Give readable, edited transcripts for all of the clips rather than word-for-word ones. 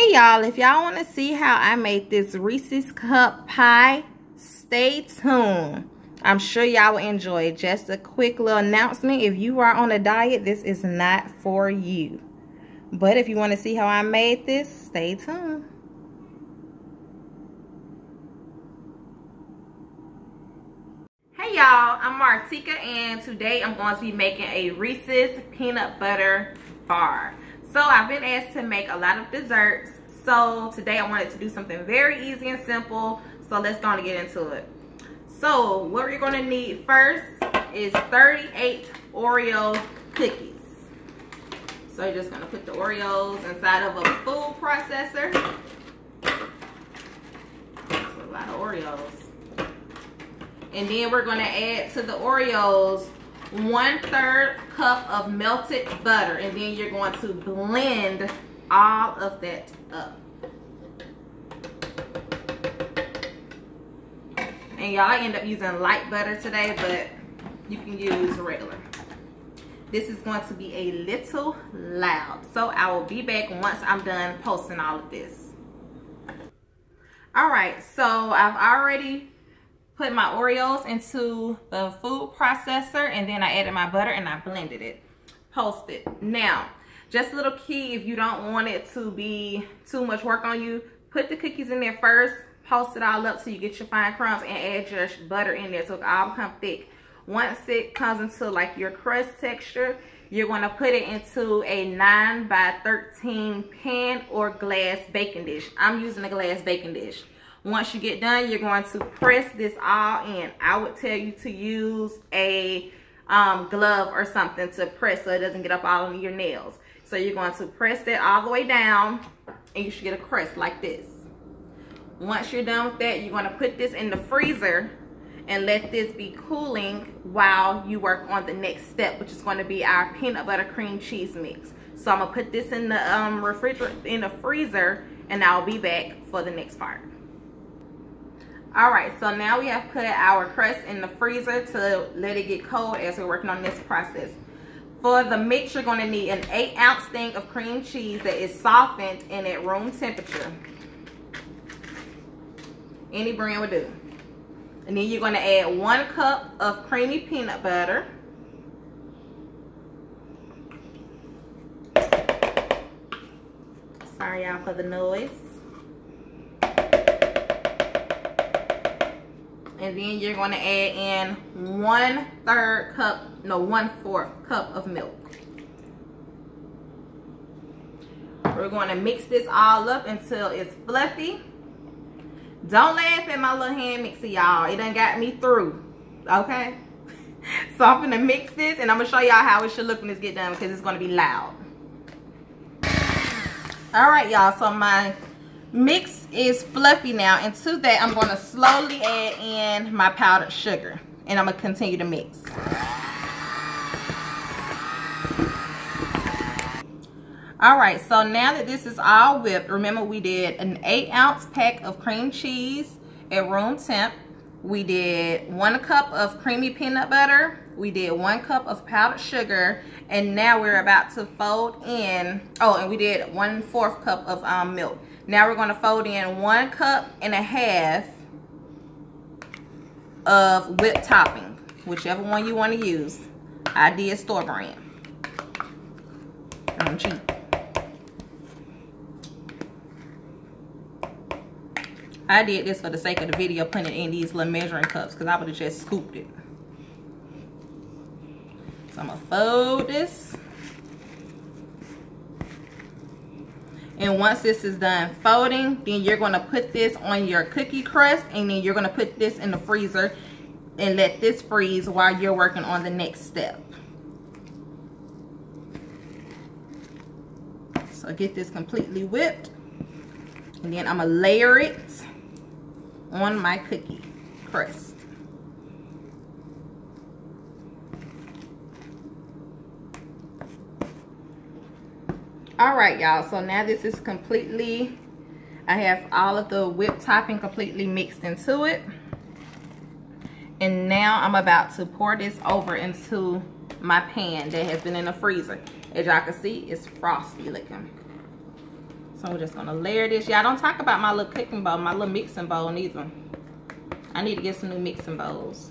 Hey y'all, if y'all want to see how I made this Reese's cup pie, stay tuned. I'm sure y'all will enjoy it. Just a quick little announcement: if you are on a diet, this is not for you. But if you want to see how I made this, stay tuned. Hey y'all, I'm Martika, and today I'm going to be making a Reese's peanut butter bar. So I've been asked to make a lot of desserts, so today I wanted to do something very easy and simple. So let's go on and get into it. So what we're going to need first is 38 Oreo cookies. So you're just going to put the Oreos inside of a food processor. That's a lot of Oreos. And then we're going to add to the Oreos 1/3 cup of melted butter, and then you're going to blend all of that up. And y'all, I end up using light butter today, but you can use regular. This is going to be a little loud, so I will be back once I'm done posting all of this. All right, so I've already put my Oreos into the food processor, and then I added my butter and I blended it. Post it. Now, just a little key, if you don't want it to be too much work on you, put the cookies in there first, post it all up so you get your fine crumbs, and add your butter in there so it all become thick. Once it comes into like your crust texture, you're going to put it into a 9 by 13 pan or glass baking dish. I'm using a glass baking dish. Once you get done, you're going to press this all in. I would tell you to use a glove or something to press so it doesn't get up all on your nails. So you're going to press that all the way down, and you should get a crust like this. Once you're done with that, you're going to put this in the freezer and let this be cooling while you work on the next step, which is going to be our peanut butter cream cheese mix. So I'm going to put this in the refrigerator, in the freezer, and I'll be back for the next part. All right, so now we have put our crust in the freezer to let it get cold as we're working on this process. For the mix, you're going to need an 8-ounce thing of cream cheese that is softened and at room temperature. Any brand will do. And then you're going to add 1 cup of creamy peanut butter. Sorry y'all for the noise. And then you're going to add in 1/4 cup of milk. We're going to mix this all up until it's fluffy. Don't laugh at my little hand mixer, y'all. It done got me through. Okay? So I'm going to mix this, and I'm going to show y'all how it should look when this get done, because it's going to be loud. Alright, y'all. So my mix is fluffy now, and to that I'm going to slowly add in my powdered sugar, and I'm going to continue to mix. Alright, so now that this is all whipped, remember we did an 8-ounce pack of cream cheese at room temp. We did 1 cup of creamy peanut butter. We did 1 cup of powdered sugar, and now we're about to fold in, oh, and we did 1/4 cup of milk. Now we're going to fold in 1.5 cups of whipped topping, whichever one you want to use. I did store brand. I'm cheap. I did this for the sake of the video, putting it in these little measuring cups, because I would have just scooped it. So I'm going to fold this. And once this is done folding, then you're going to put this on your cookie crust, and then you're going to put this in the freezer and let this freeze while you're working on the next step. So get this completely whipped, and then I'm going to layer it on my cookie crust. Alright y'all, so now this is completely, I have all of the whipped topping completely mixed into it. And now I'm about to pour this over into my pan that has been in the freezer. As y'all can see, it's frosty looking. So we're just gonna layer this. Y'all don't talk about my little cooking bowl, my little mixing bowl neither. I need to get some new mixing bowls.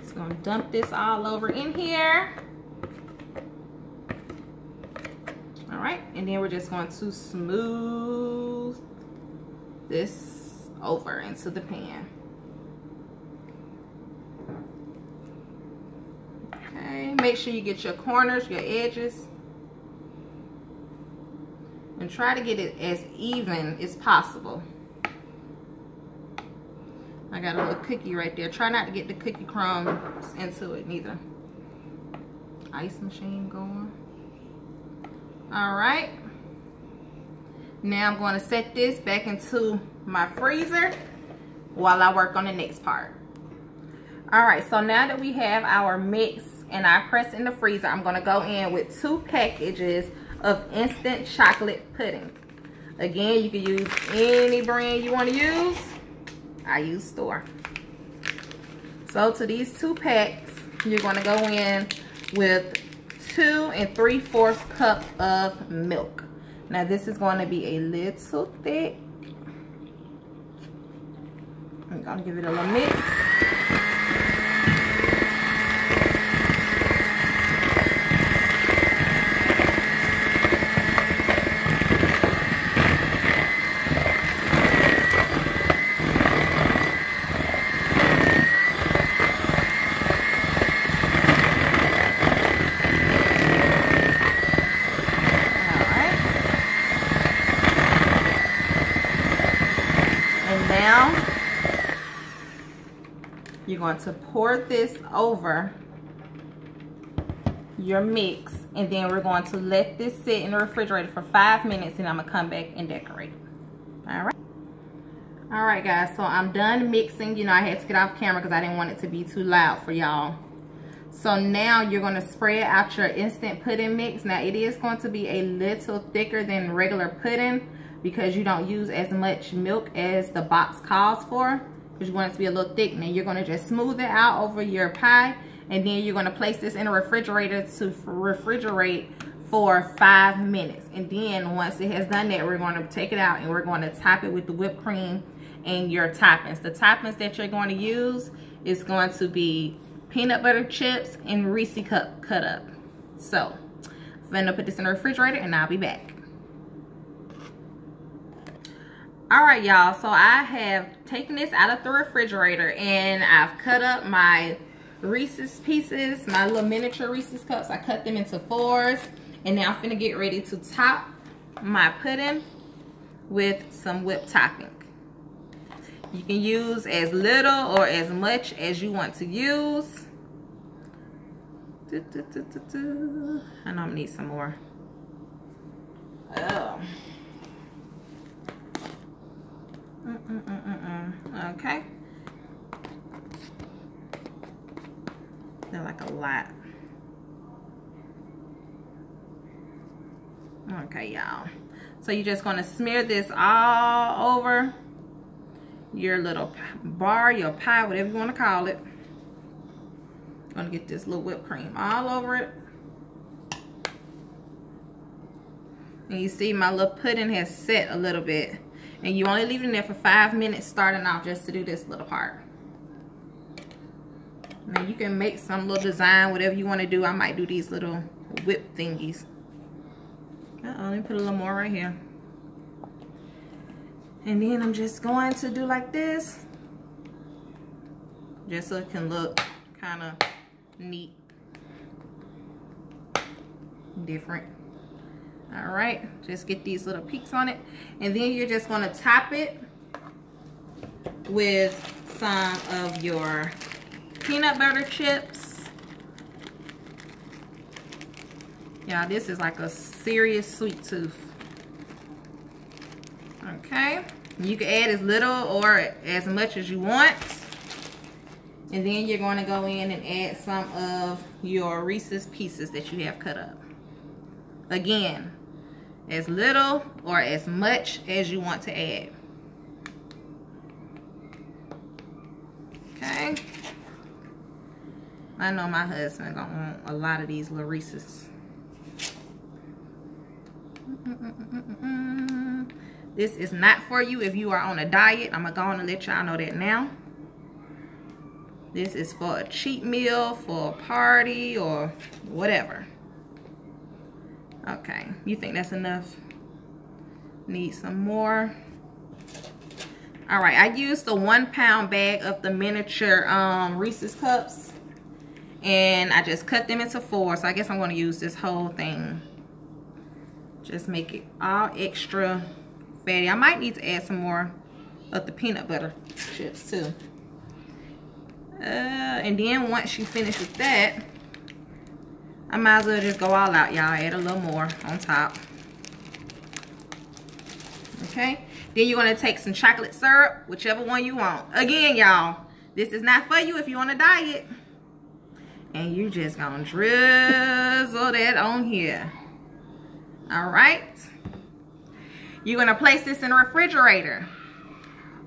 Just gonna dump this all over in here. All right, and then we're just going to smooth this over into the pan. Okay, make sure you get your corners, your edges, and try to get it as even as possible. I got a little cookie right there. Try not to get the cookie crumbs into it neither. Ice machine going. All right. Now I'm going to set this back into my freezer while I work on the next part. All right, so now that we have our mix and our crust in the freezer, I'm going to go in with 2 packages of instant chocolate pudding. Again, you can use any brand you want to use. I use Store. So to these 2 packs, you're going to go in with 2 3/4 cup of milk. Now this is going to be a little thick. I'm going to give it a little mix. You're going to pour this over your mix, and then we're going to let this sit in the refrigerator for 5 minutes, and I'm gonna come back and decorate. All right guys, so I'm done mixing. You know, I had to get off camera because I didn't want it to be too loud for y'all. So now you're going to spread out your instant pudding mix. Now it is going to be a little thicker than regular pudding because you don't use as much milk as the box calls for, because you want it to be a little thick. Now you're going to just smooth it out over your pie, and then you're going to place this in the refrigerator to refrigerate for 5 minutes. And then once it has done that, we're going to take it out and we're going to top it with the whipped cream and your toppings. The toppings that you're going to use is going to be peanut butter chips and Reese cup cut up. So I'm going to put this in the refrigerator and I'll be back. Alright y'all, so I have taken this out of the refrigerator and I've cut up my Reese's pieces, my little miniature Reese's cups. I cut them into 4s, and now I'm finna get ready to top my pudding with some whipped topping. You can use as little or as much as you want to use. I know I'm gonna need some more. Oh. Okay. They're like a lot. Okay, y'all. So you're just gonna smear this all over your little bar, your pie, whatever you want to call it. Gonna get this little whipped cream all over it. And you see my little pudding has set a little bit. And you only leave it in there for 5 minutes starting off just to do this little part. Now you can make some little design, whatever you want to do. I might do these little whip thingies. Let me put a little more right here. And then I'm just going to do like this, just so it can look kind of neat, different. All right, just get these little peaks on it, and then you're just going to top it with some of your peanut butter chips. Yeah, this is like a serious sweet tooth. Okay, you can add as little or as much as you want. And then you're going to go in and add some of your Reese's pieces that you have cut up. Again, as little or as much as you want to add. Okay. I know my husband gonna want a lot of these little Reese's. This is not for you if you are on a diet. I'm gonna go on and let y'all know that now. This is for a cheat meal, for a party, or whatever. Okay, you think that's enough? Need some more. All right, I used the 1 pound bag of the miniature Reese's cups, and I just cut them into 4. So I guess I'm going to use this whole thing. Just make it all extra fatty. I might need to add some more of the peanut butter chips too. And then once you finish with that, I might as well just go all out, y'all. Add a little more on top. Okay, then you're going to take some chocolate syrup, whichever one you want. Again, y'all, this is not for you if you're on a diet. And you're just going to drizzle that on here. All right. You're going to place this in the refrigerator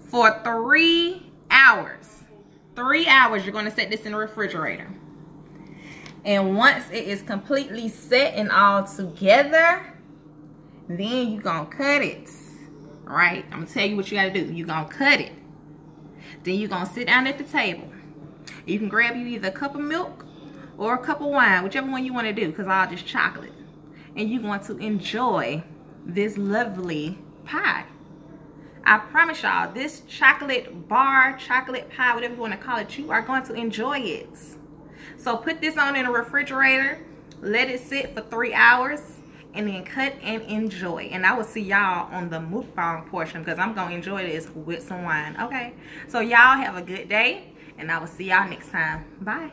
for 3 hours. 3 hours, you're going to set this in the refrigerator. And once it is completely set and all together, then you're going to cut it. All right, I'm going to tell you what you got to do. You're going to cut it. Then you're going to sit down at the table. You can grab you either a cup of milk or a cup of wine, whichever one you want to do, because all just chocolate. And you're going to enjoy this lovely pie. I promise y'all, this chocolate bar, chocolate pie, whatever you want to call it, you are going to enjoy it. So put this on in the refrigerator, let it sit for 3 hours, and then cut and enjoy. And I will see y'all on the mukbang portion because I'm going to enjoy this with some wine. Okay, so y'all have a good day, and I will see y'all next time. Bye.